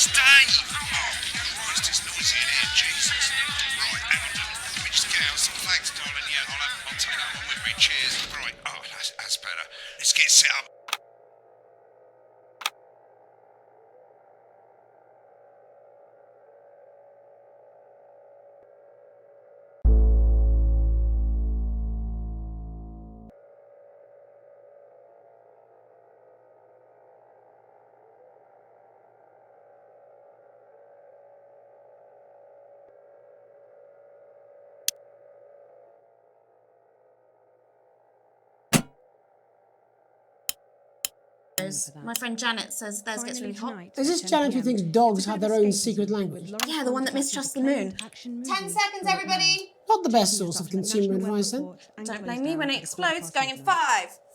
Steve! Oh, Christ, it's noisy in here, Jesus. Right, hang on. Let me just get out some flags, darling. Yeah, I'll take that one with me. Cheers. Right, oh, that's better. Let's get set up. My friend Janet says theirs gets really hot. Is this Janet who thinks dogs have their own secret language? Yeah, the one that mistrusts the moon. 10 seconds, everybody! Not the best source of consumer advice, then. Don't blame me when it explodes, going in 5,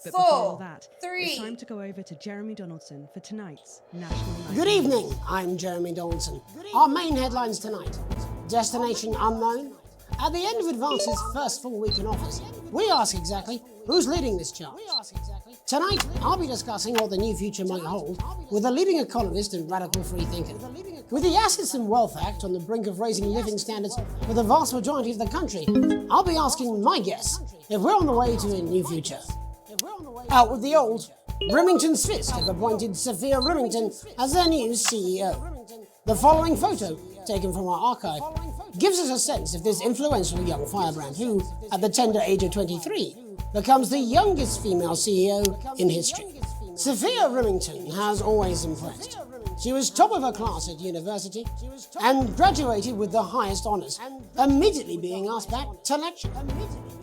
But 4, before that, 3. It's time to go over to Jeremy Donaldson for tonight's National Night. Good evening, I'm Jeremy Donaldson. Our main headlines tonight. Destination unknown. At the end of Advance's first full week in office, we ask exactly who's leading this charge. Tonight, I'll be discussing what the new future might hold with a leading economist and radical freethinker. With the Assets and Wealth Act on the brink of raising living standards for the vast majority of the country, I'll be asking my guess if we're on the way to a new future. Out with the old, Remington's Fist have appointed Sophia Remington as their new CEO. The following photo, taken from our archive, gives us a sense of this influential young firebrand who, at the tender age of 23, becomes the youngest female CEO in history. Sophia Remington has always impressed. She was top of her class at university and graduated with the highest honours, immediately being asked back to lecture.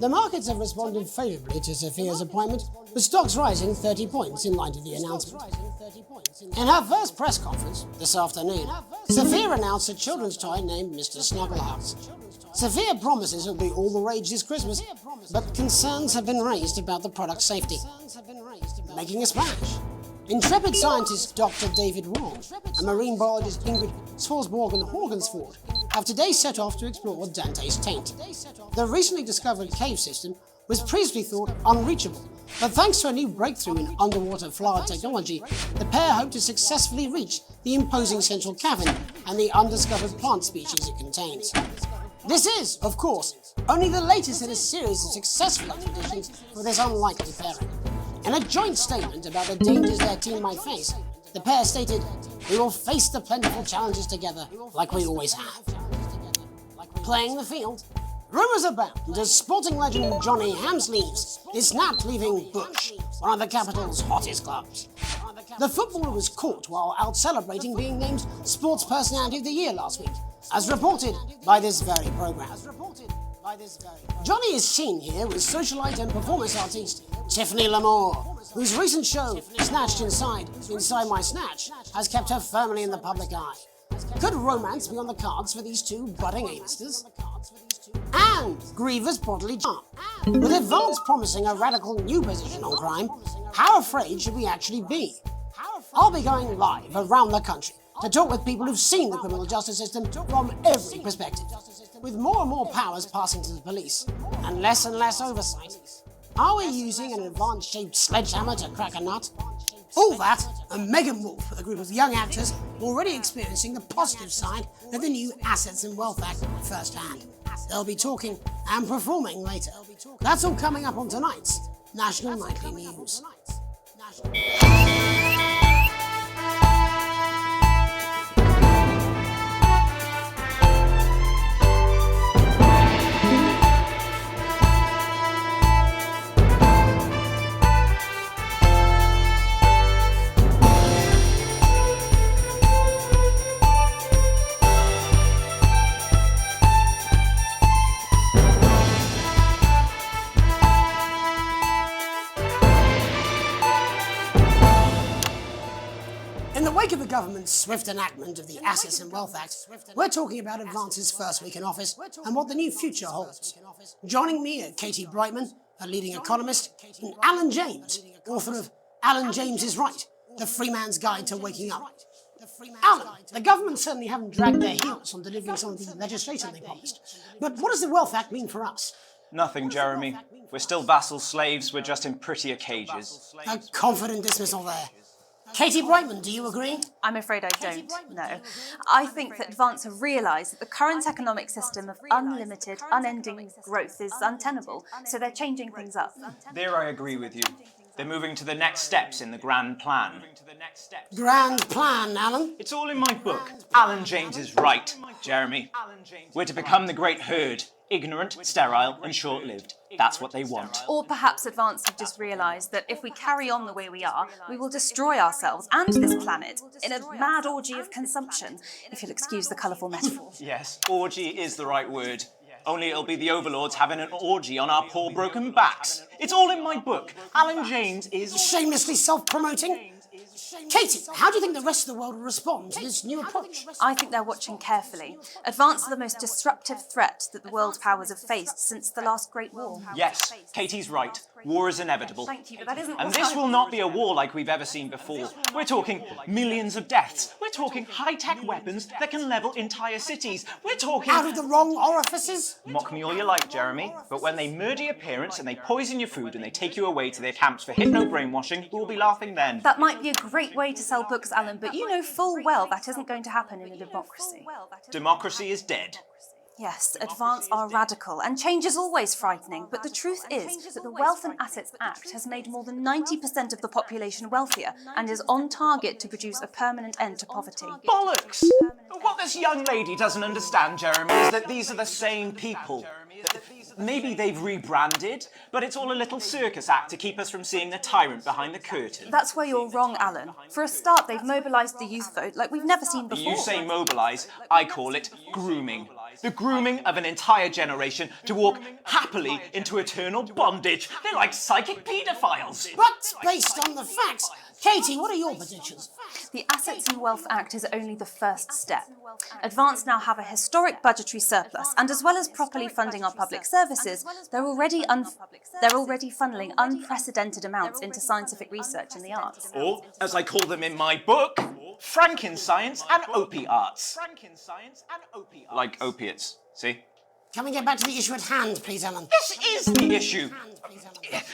The markets have responded favourably to Sophia's appointment, with stocks rising 30 points in light of the announcement. In her first press conference this afternoon, Sophia announced a children's toy named Mr. Snugglehouse. Sophia promises it'll be all the rage this Christmas, but concerns have been raised about the product's safety. Making a splash. Intrepid scientist Dr. David Wong and marine biologist Ingrid Swarsborgen-Horgensford have today set off to explore Dante's Taint. The recently discovered cave system was previously thought unreachable, but thanks to a new breakthrough in underwater flower technology, the pair hope to successfully reach the imposing central cavern and the undiscovered plant species it contains. This is, of course, only the latest in a series of successful expeditions for this unlikely pairing. In a joint statement about the dangers their team might face, the pair stated, "We will face the plentiful challenges together like we always have." Playing the field, rumours abound as sporting legend Johnny Hamsleeves is snapped leaving Bush, one of the capital's hottest clubs. The footballer was caught while out celebrating being named Sports Personality of the Year last week, as reported by this very programme. Johnny is seen here with socialite and performance artiste Tiffany Lamore, whose recent show, Snatched Inside My Snatch, has kept her firmly in the public eye. Could romance be on the cards for these two budding A-listers? And Griever's bodily charm. With Advance promising a radical new position on crime, how afraid should we actually be? I'll be going live around the country to talk with people who've seen the criminal justice system from every perspective, with more and more powers passing to the police and less oversight. Are we using an Advance-shaped sledgehammer to crack a nut? All that and Megan Wolf with a group of young actors already experiencing the positive side of the new Assets and Wealth Act firsthand. They'll be talking and performing later. That's all coming up on tonight's National Nightly News. In the wake of the government's swift enactment of the Assets and Wealth Act, we're talking about Advance's first week in office and what the new future holds. Joining me are Katie Brightman, a leading economist, and Alan James, author of Alan James is Right, The Free Man's Guide to Waking Up. Alan, the government certainly haven't dragged their heels on delivering some of the legislation they promised. But what does the Wealth Act mean for us? Nothing, Jeremy. We're still vassal slaves, we're just in prettier cages. A confident dismissal there. Katie Brightman, do you agree? I'm afraid I don't, no. I think that Advance have realised that the current economic system of unlimited, unending growth is untenable, so they're changing things up. There I agree with you. They're moving to the next steps in the grand plan. Grand plan, Alan. It's all in my book. Alan James is right, Jeremy. We're to become the great herd. Ignorant, sterile, and short-lived. That's what they want. Or perhaps Advance have just realised that if we carry on the way we are, we will destroy ourselves and this planet in a mad orgy of consumption, if you'll excuse the colourful metaphor. Yes, orgy is the right word. Only it'll be the overlords having an orgy on our poor broken backs. It's all in my book. Alan James is... Shamelessly self-promoting. Katie, how do you think the rest of the world will respond to this new approach? I think they're watching carefully. Advance are the most disruptive threat that the world powers have faced since the last Great War. Yes, Katie's right. War is inevitable. Thank you, but that isn't And what this I- will not be a war like we've ever seen before. We're talking millions of deaths. We're talking high-tech weapons that can level entire cities. We're talking... Out of the wrong orifices? Mock me all you like, Jeremy, but when they murder your parents and they poison your food and they take you away to their camps for hypno-brainwashing, we'll be laughing then. That might be a great way to sell books, Alan, but you know full well that isn't going to happen in a democracy. Democracy is dead. Yes, Advance are radical, and change is always frightening, but the truth is that the Wealth and Assets Act has made more than 90% of the population wealthier and is on target to produce a permanent end to poverty. Bollocks! What this young lady doesn't understand, Jeremy, is that these are the same people. Maybe they've rebranded, but it's all a little circus act to keep us from seeing the tyrant behind the curtain. That's where you're wrong, Alan. For a start, they've mobilised the youth vote like we've never seen before. You say mobilise, I call it grooming. The grooming of an entire generation to walk happily into eternal bondage. They're like psychic paedophiles. But based on the facts, Katie, what are your predictions? The Assets and Wealth Act is only the first step. Advance now have a historic budgetary surplus, and as well as properly funding our public services, they're already funneling unprecedented amounts into scientific research in the arts. Or, as I call them in my book, Frankenscience and opiates. Like opiates, see? Can we get back to the issue at hand, please, Alan? This is the issue.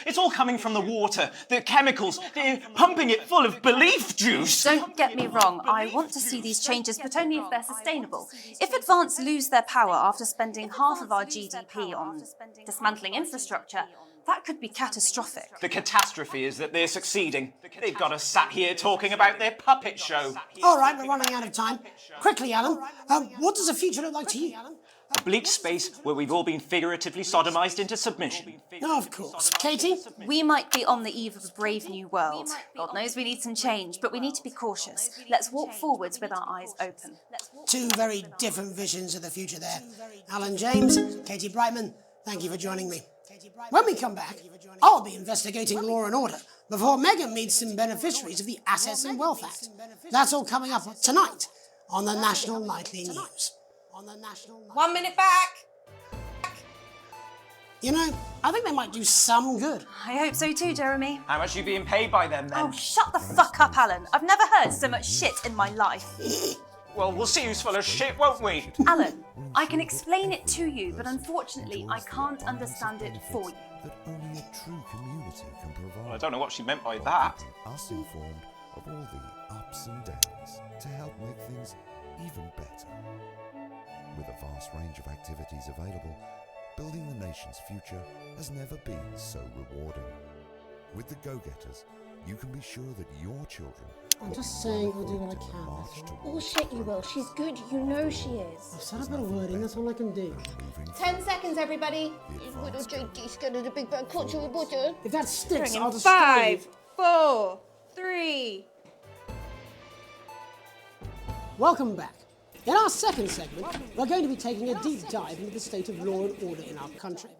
It's all coming from the water, the chemicals. They're pumping it full of belief juice. Don't get me wrong, I want to see these changes, but only if they're sustainable. If Advance lose their power after spending half of our GDP on dismantling infrastructure, that could be catastrophic. The catastrophe is that they're succeeding. They've got us sat here talking about their puppet show. All right, we're running out of time. Quickly, Alan, what does the future look like to you? A bleak space where we've all been figuratively sodomized into submission. Of course. Katie? We might be on the eve of a brave new world. God knows we need some change, but we need to be cautious. Let's walk forwards with our eyes open. Two very different visions of the future there. Alan James, Katie Brightman, thank you for joining me. When we come back, I'll be investigating Law and Order before Megan meets some beneficiaries of the Assets and Wealth Act. That's all coming up tonight on the National Nightly News. 1 minute back. You know, I think they might do some good. I hope so too, Jeremy. How much are you being paid by them, then? Oh, shut the fuck up, Alan. I've never heard so much shit in my life. Well, we'll see who's full of shit, won't we? Alan, I can explain it to you, but unfortunately I can't understand it for you. That only a true community can provide. Well, I don't know what she meant by that. Us informed of all the ups and downs to help make things even better. With a vast range of activities available, building the nation's future has never been so rewarding. With the Go-Getters, you can be sure that your children I'm just saying I'll do what I can. march towards Oh shit, you will. She's good. You know she is. I've said a bit of wording, that's all I can do. moving 10 seconds, everybody. If that sticks, I'll just 5, 4, 3. Welcome back. In our second segment, we're going to be taking a deep dive into the state of law and order in our country.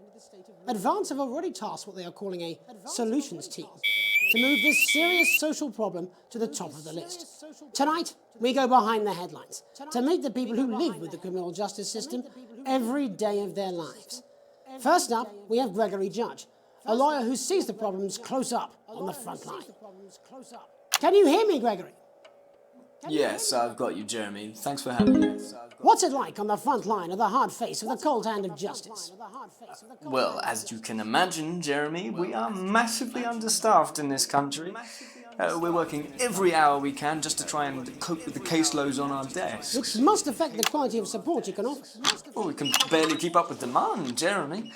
Advance have already tasked what they are calling a solutions team to move this serious social problem to the top of the list. Tonight, we go behind the headlines to meet the people who live with the criminal justice system every day of their lives. First up, we have Gregory Judge, a lawyer who sees the problems close up on the front line. Can you hear me, Gregory? Yes, I've got you, Jeremy. Thanks for having me. What's it like on the front line of the hard face of the cold hand of justice? Well, as you can imagine, Jeremy, we are massively understaffed in this country. We're working every hour we can just to try and cope with the caseloads on our desks. Which must affect the quality of support you can offer. Well, we can barely keep up with demand, Jeremy.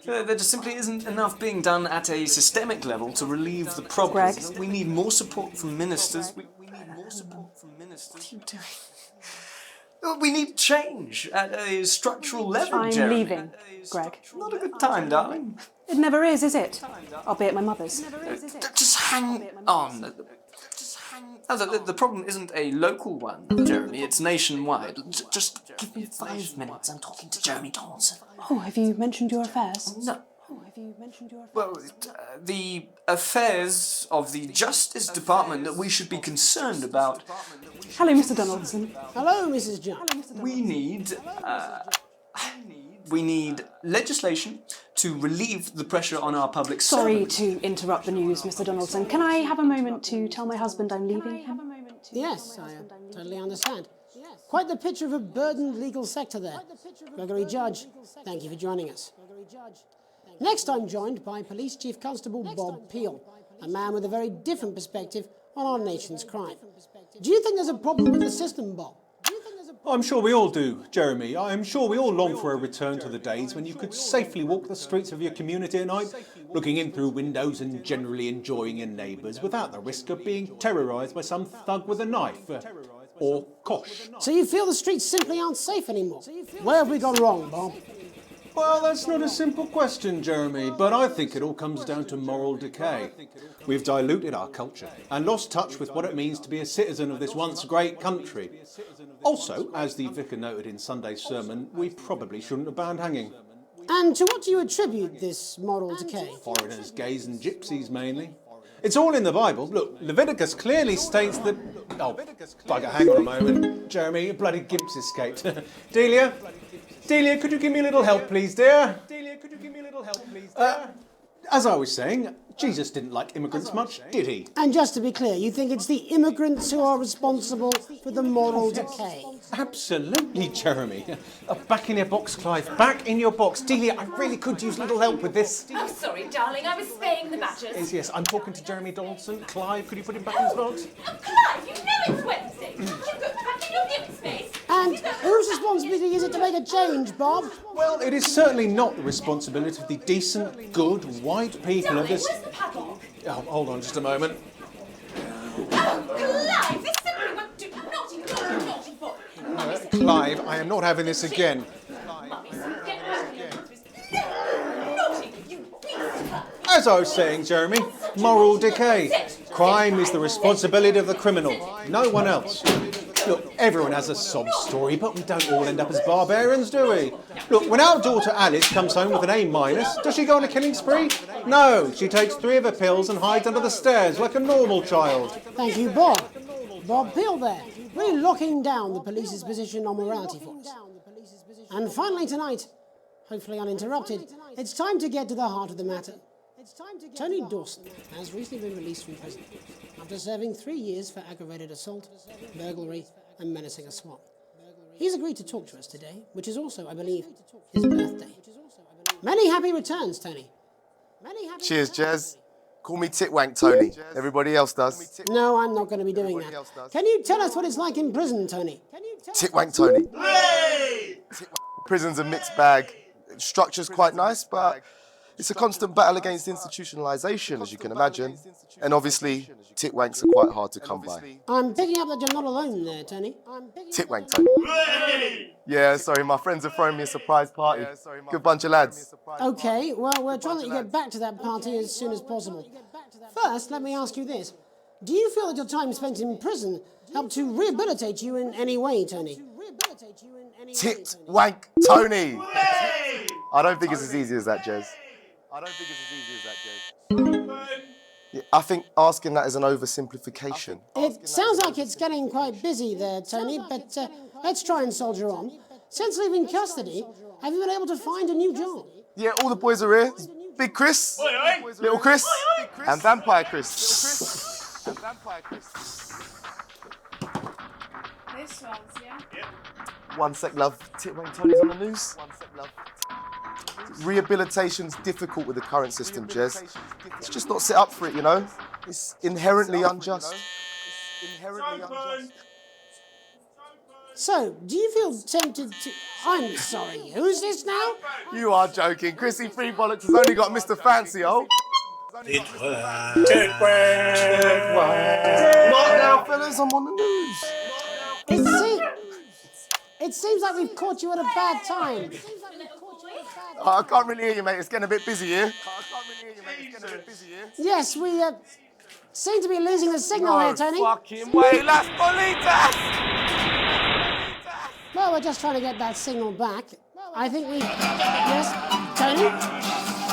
There just simply isn't enough being done at a systemic level to relieve the problem. Greg. We need more support from ministers. We need more support from ministers. What are you doing? We need change at a structural level, I'm Jeremy. leaving, Greg. Not a good time, darling. It never is it? I'll be at my mother's. Just hang on. No, the problem isn't a local one, Jeremy. It's nationwide. Just give me 5 minutes. I'm talking to Jeremy Donaldson. Oh, have you mentioned your affairs? No. Oh, have you mentioned your affairs? Well, the affairs of the Justice Department that we should be concerned about. Hello, Mr. Donaldson. Hello, Mrs. John. We need legislation to relieve the pressure on our public Sorry servants. to interrupt the news, Mr. Donaldson. Can I have a moment to tell my husband I'm leaving him? Yes, I totally understand. Quite the picture of a burdened legal sector there. Gregory Judge, thank you for joining us. Next, I'm joined by Police Chief Constable Bob Peel, a man with a very different perspective on our nation's crime. Do you think there's a problem with the system, Bob? I'm sure we all do, Jeremy. I'm sure we all long for a return to the days when you could safely walk the streets of your community at night, looking in through windows and generally enjoying your neighbours without the risk of being terrorised by some thug with a knife. Or kosh. So you feel the streets simply aren't safe anymore? Where have we gone wrong, Bob? Well, that's not a simple question, Jeremy, but I think it all comes down to moral decay. We've diluted our culture and lost touch with what it means to be a citizen of this once great country. Also, as the vicar noted in Sunday's sermon, we probably shouldn't have banned hanging. And to what do you attribute this moral decay? Foreigners, gays and gypsies mainly. It's all in the Bible. Look, Leviticus clearly states that... Oh, bugger, hang on a moment. Jeremy, your bloody gimp's escaped. Delia, could you give me a little help, please, dear? As I was saying, Jesus didn't like immigrants much, did he? And just to be clear, you think it's the immigrants who are responsible for the moral decay? Absolutely, Jeremy. Back in your box, Clive. Back in your box. Delia, I really could use a little help with this. Oh, sorry, darling. I was spaying the badgers. Yes, I'm talking to Jeremy Donaldson. Clive, could you put him back in his box? Oh, Clive, you know it's Wednesday. You got back in your hip space. And whose responsibility is it to make a change, Bob? Well, it is certainly not the responsibility of the decent, good, white people of this... Where's the padlock? Oh, hold on just a moment. Oh, Clive, this simply won't do. Naughty boy. Clive, I am not having this again. Mummy, so get out of here. Naughty, you beast. As I was saying, Jeremy, moral decay. Crime is the responsibility of the criminal, no one else. Look, everyone has a sob story, but we don't all end up as barbarians, do we? Look, when our daughter Alice comes home with an A-, does she go on a killing spree? No, she takes 3 of her pills and hides under the stairs like a normal child. Thank you, Bob. Bob Peel there, really locking down the police's position on morality for us. And finally tonight, hopefully uninterrupted, it's time to get to the heart of the matter. Tony Dawson has recently been released from prison after serving 3 years for aggravated assault, burglary and menacing a swap. He's agreed to talk to us today, which is also, I believe, his birthday. Many happy returns, Tony. Cheers, Jez. Call me Titwank Tony. Everybody else does. No, I'm not going to be doing that. Can you tell us what it's like in prison, Tony? Titwank Tony. Prison's a mixed bag. Structure's quite nice, but it's a constant battle against institutionalisation, as you can imagine. And obviously, titwanks are quite hard to come by. I'm picking up that you're not alone there, Tony. Titwank Tony. Yeah, sorry, my friends are throwing me a surprise party. Good bunch of lads. Okay, well, we're trying to get back to that party as soon as possible. First, let me ask you this. Do you feel that your time spent in prison helped to rehabilitate you in any way, Tony? Titwank Tony. I don't think it's as easy as that, Jez. Yeah, I think asking that is an oversimplification. It sounds like it's getting quite busy there, Tony, but let's try and soldier on. Since leaving custody, have you been able to find a new job? Yeah, all the boys are here. Big Chris, Little Chris, and Vampire Chris. This one's, yeah? One sec, love. Titwank Tony's on the news. Rehabilitation's difficult with the current system, Jez. It's just not set up for it, you know? It's inherently unjust. It's inherently unjust. So, do you feel tempted to... I'm sorry, who's this now? You are joking. Chrissy Free Bollocks has only got Mr. Fancy, oh. It worked. What now, fellas? I'm on the news. It seems like we've caught you at a bad time. Oh, I can't really hear you, mate. It's getting a bit busy here. Yes, we seem to be losing the signal here, Tony. Fucking way, Las Bolitas! Well, we're just trying to get that signal back. I think we... Yes? Tony?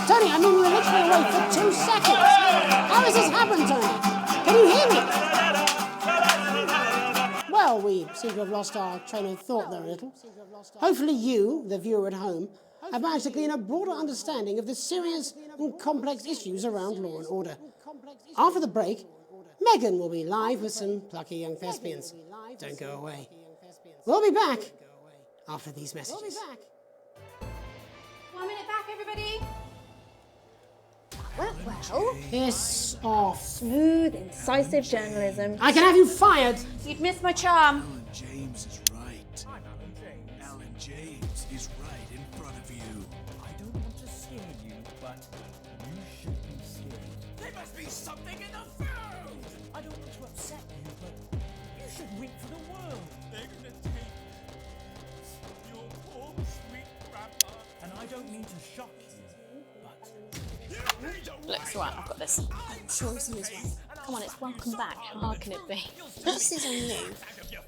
Tony, I mean, we were literally away for 2 seconds. How has this happened, Tony? Can you hear me? Well, we seem to have lost our train of thought there a little. Hopefully you, the viewer at home, have managed to glean a broader understanding of the serious and complex issues around law and order. After the break, Megan will be live with some plucky young thespians. Don't go away. We'll be back after these messages. 1 minute back, everybody. Well. Piss off. Smooth, incisive journalism. I can have you fired. You'd miss my charm. Alan James is right. Alan James is right in front of you. I don't want to scare you, but you should be scared. There must be something in the food! I don't want to upset you, but you should wait for the world. They're gonna take your poor sweet grandma. And I don't mean to shock you, but Looks right, I've got this. I'm sure it's his way. Come on, it's welcome back. How hard can it be? This is on you.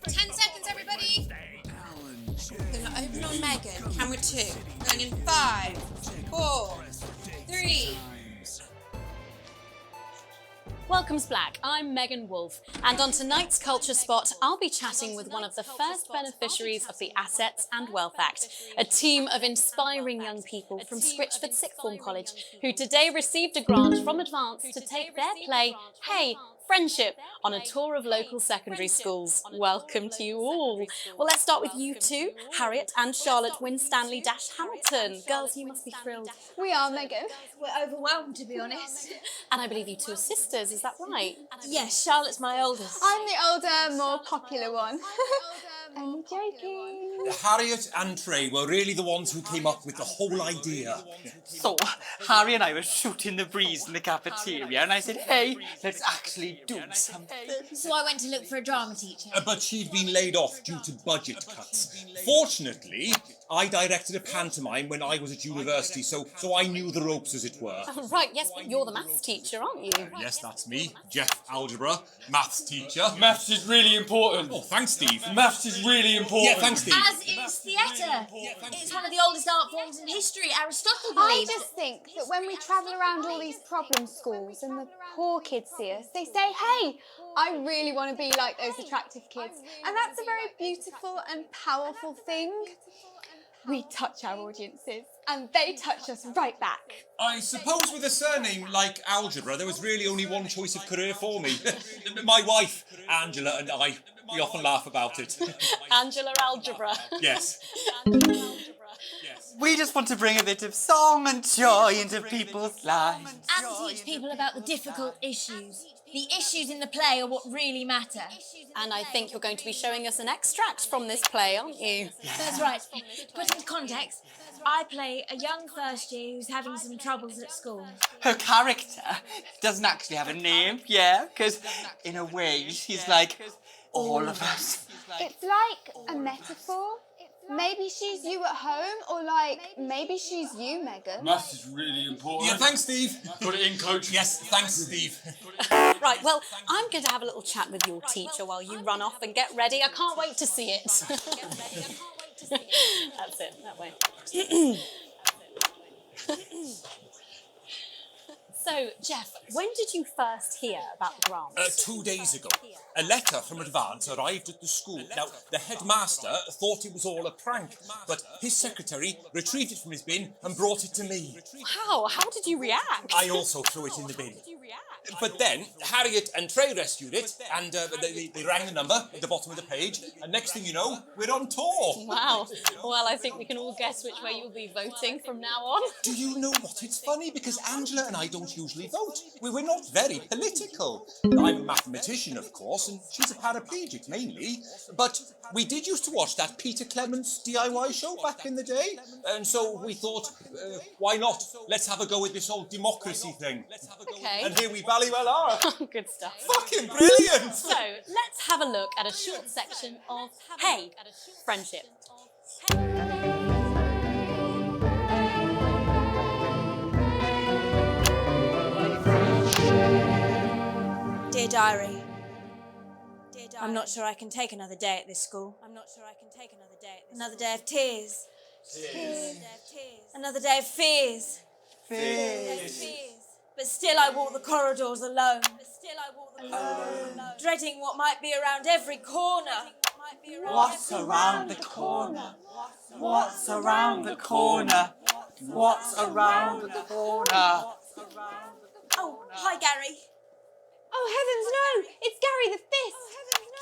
10 seconds, everybody. We're gonna open on Megan. Camera 2. Going in 5, 4, 3. Welcome's Black, I'm Megan Wolfe, and on tonight's Culture Spot, I'll be chatting with one of the first beneficiaries of the Assets and Wealth Act, a team of inspiring young people from Scritchford Sixth Form College, who today received a grant from Advance to take their play, Hey, Friendship, on a tour of local secondary schools. Welcome to you all. Well, let's start with you two, Harriet and Charlotte Winstanley-Hamilton. Girls, you must be thrilled. We are, Megan. We're overwhelmed, to be honest. And I believe you two are sisters, is that right? Yes, Charlotte's my oldest. I'm the older, more popular one. I'm joking. Harriet and Trey were really the ones who came up with the whole idea. So, Harry and I were shooting the breeze in the cafeteria, and I said, hey, let's actually do something. So I went to look for a drama teacher. But she'd been laid off due to budget cuts. Fortunately, I directed a pantomime when I was at university, so I knew the ropes, as it were. Oh, right, yes, but you're the maths teacher, aren't you? Yes, that's me, Jeff Algebra, maths teacher. Maths is really important. Oh, thanks, Steve. Maths is really important. Yeah, thanks, Steve. As is theatre. It's one of the oldest art forms in history. Aristotle I believed. just think that when we travel around all these problem schools and the poor kids see us, they say, hey, I really want to be like those attractive kids. And that's a very beautiful and powerful thing. We touch our audiences, and they touch us right back. I suppose with a surname like Algebra, there was really only one choice of career for me. My wife, Angela, and I, we often laugh about it. Angela Algebra. Yes. We just want to bring a bit of song and joy into people's lives. And teach people about the difficult issues. The issues in the play are what really matter. And I think you're going to be showing us an extract from this play, aren't you? That's right. To put into context, I play a young first year who's having some troubles at school. Her character doesn't actually have a name, yeah, because in a way she's like all of us. It's like a metaphor. Maybe she's you at home, or like, maybe she's you, Megan. Maths is really important. Yeah, thanks, Steve. Put it in, coach. Yes, thanks, Steve. Right, well, I'm going to have a little chat with your teacher while you run off and get ready. I can't wait to see it. That's it, that way. So, Jeff, when did you first hear about the grant? 2 days ago. A letter from Advance arrived at the school. Now, the headmaster thought it was all a prank, but his secretary retrieved it from his bin and brought it to me. Wow, how did you react? I also threw it in the bin. But then Harriet and Trey rescued it, and they rang the number at the bottom of the page, and next thing you know, we're on tour. Wow. Well, I think we can all guess which way you'll be voting from now on. Do you know what? It's funny because Angela and I don't usually vote. We're not very political. I'm a mathematician, of course, and she's a paraplegic mainly. But we did used to watch that Peter Clements DIY show back in the day, and so we thought, why not? Let's have a go with this whole democracy thing. Okay. And here we bally well are. Good stuff. Fucking brilliant! So, let's have a look at a short section of Hey, Friendship. Dear Diary, I'm not sure I can take another day at this school. Another day of tears. Another day of fears. But still I walk the corridors alone. Dreading what might be around every corner. What's around the corner? What's around the corner? What's around the corner? Oh, hi Gary. Oh heavens no! It's Gary the Fist!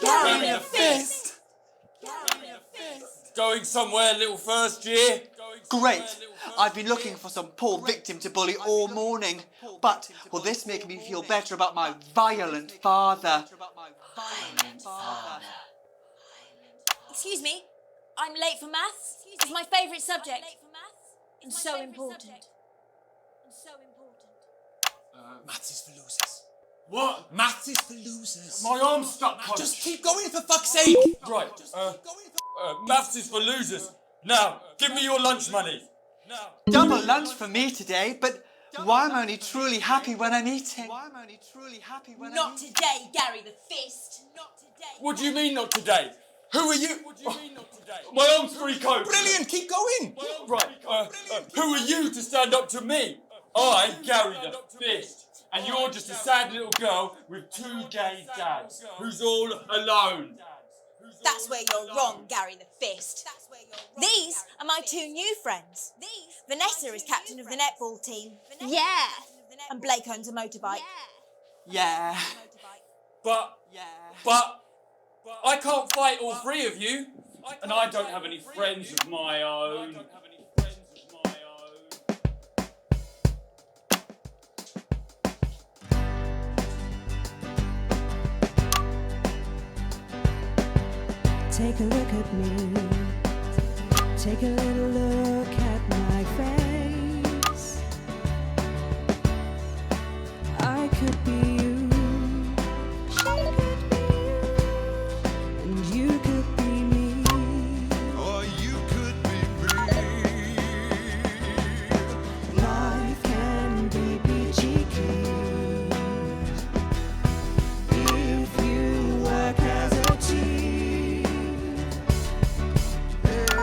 Gary the Fist! Going somewhere, little first year? Great! I've been looking for some poor victim to bully all morning. But will this make me feel better about my violent father? Excuse me, I'm late for maths. It's my favourite subject. And so important. Maths is for losers. What? Maths is for losers. My arm's stuck, coach. Just keep going, for fuck's sake. Right, maths is for losers. Now, give me your lunch money. Double lunch for me today, but why am I only truly happy when I'm eating? Not today, Gary the Fist. What do you mean not today? Who are you? What do you mean not today? My arm's free, coach. Brilliant, keep going. Right, who are you to stand up to me? I'm Gary the Fist. And you're just a sad little girl with two gay dads who's all alone. That's where you're wrong, Gary the Fist. These are my two new friends. Vanessa is captain of the netball team. Yeah. And Blake owns a motorbike. Yeah. But I can't fight all three of you. And I don't have any friends of my own. Take a look at me. Take a little look at my face. I could be you. She could be you. And you could be me. Or you could be me. Life can be peachy keen if you work as a team.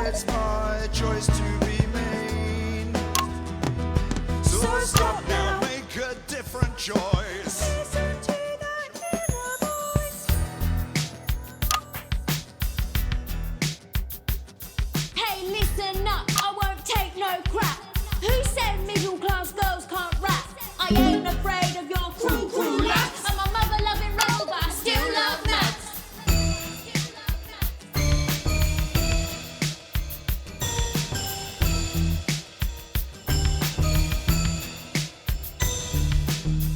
It's my choice to be mean. So stop now, make a different choice. Listen to that inner voice. Hey, listen up, I won't take no crap. Who said middle class girls can't rap? I ain't afraid of your crew lads. I'm a mother loving rebel, but I still love maths.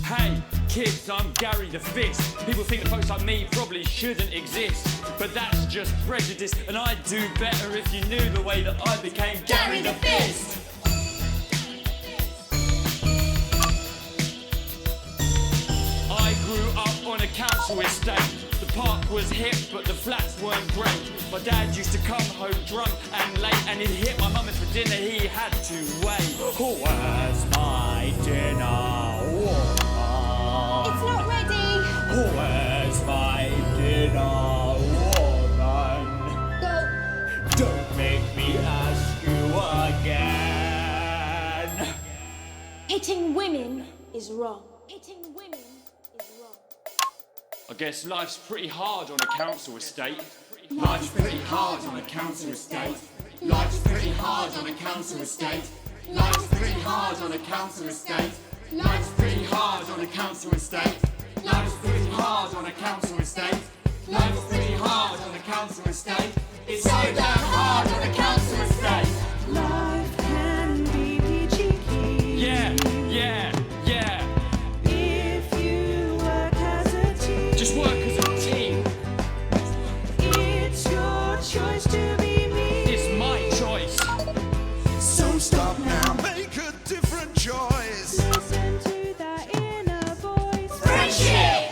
Hey, kids, I'm Gary the Fist. People think that folks like me probably shouldn't exist. But that's just prejudice, and I'd do better if you knew the way that I became Gary the Fist. I grew up on a council estate. The park was hip, but the flats weren't great. My dad used to come home drunk and late, and he'd hit my mum if for dinner he had to wait. Where's my dinner? It's not ready. Where's my dinner, woman? Go. Don't make me ask you again. Hitting women is wrong. Hitting women is wrong. I guess life's pretty hard on a council estate. Life's pretty hard on a council estate. Life's pretty hard on a council estate. Life's pretty hard on a council estate. Life's pretty hard on a council estate. Life's pretty hard on a council estate. Life's pretty hard on a council estate. It's so damn hard on a council estate. Life can be peachy keen. Yeah, yeah, yeah. If you work as a team. Just work as a team. It's your choice to be me. It's my choice. So stop now, make a different choice. Listen to that inner voice. Friendship!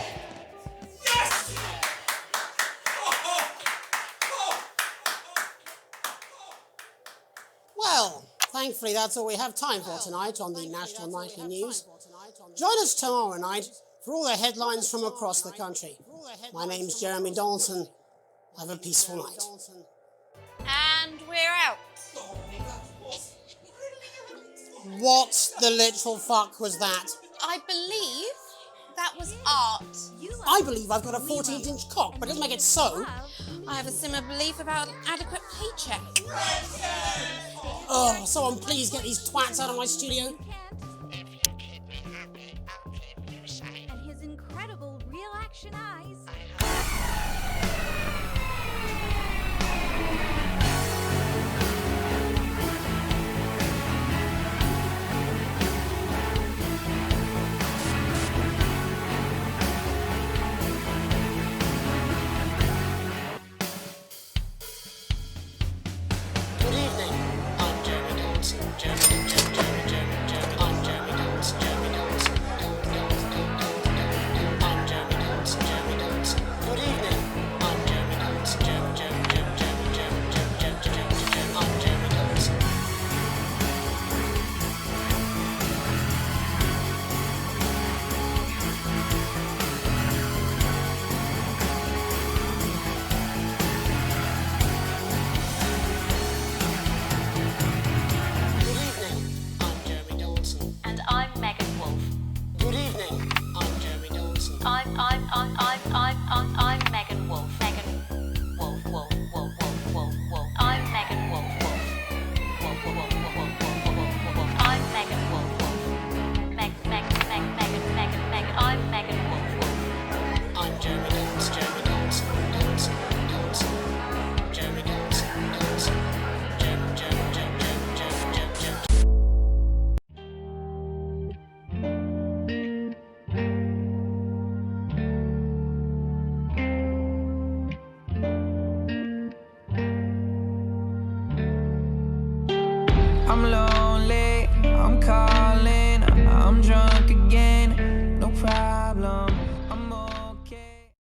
Well, thankfully that's all we have time for tonight on the National Nightly News. Join us tomorrow night for all the headlines from across the country. My name's Jeremy Dawson. Have a peaceful night. And we're out. What the literal fuck was that? I believe that was art. I believe I've got a 14-inch cock, but it doesn't make it so. I have a similar belief about an adequate paycheck. Oh, someone please get these twats out of my studio. And his incredible real-action eyes. Good evening. I'm Jeremy Dawson. Jeremy Dawson. I'm Jeremy Dawson. Jeremy Dawson. I'm Jeremy Dawson. Jeremy Dawson. Good evening. I'm Jeremy Dawson. I'm Jeremy Dawson. Good evening. I'm Jeremy Dawson. And I'm Megan Wolf. Good evening. I'm Jeremy Dawson. I'm Megan Wolf. Megan Wolf, Wolf, Wolf, Wolf, Wolf, Wolf. I'm Megan Wolf, Wolf. Wolf, Wolf, Wolf, Wolf, Wolf, Wolf, Wolf, Wolf. I'm Megan Wolf, Wolf. Megan. I'm Megan Wolf, Wolf. I'm Jeremy Dawson. Jeremy Dawson. Jeremy Dawson. I'm lonely, I'm calling, I'm drunk again, no problem.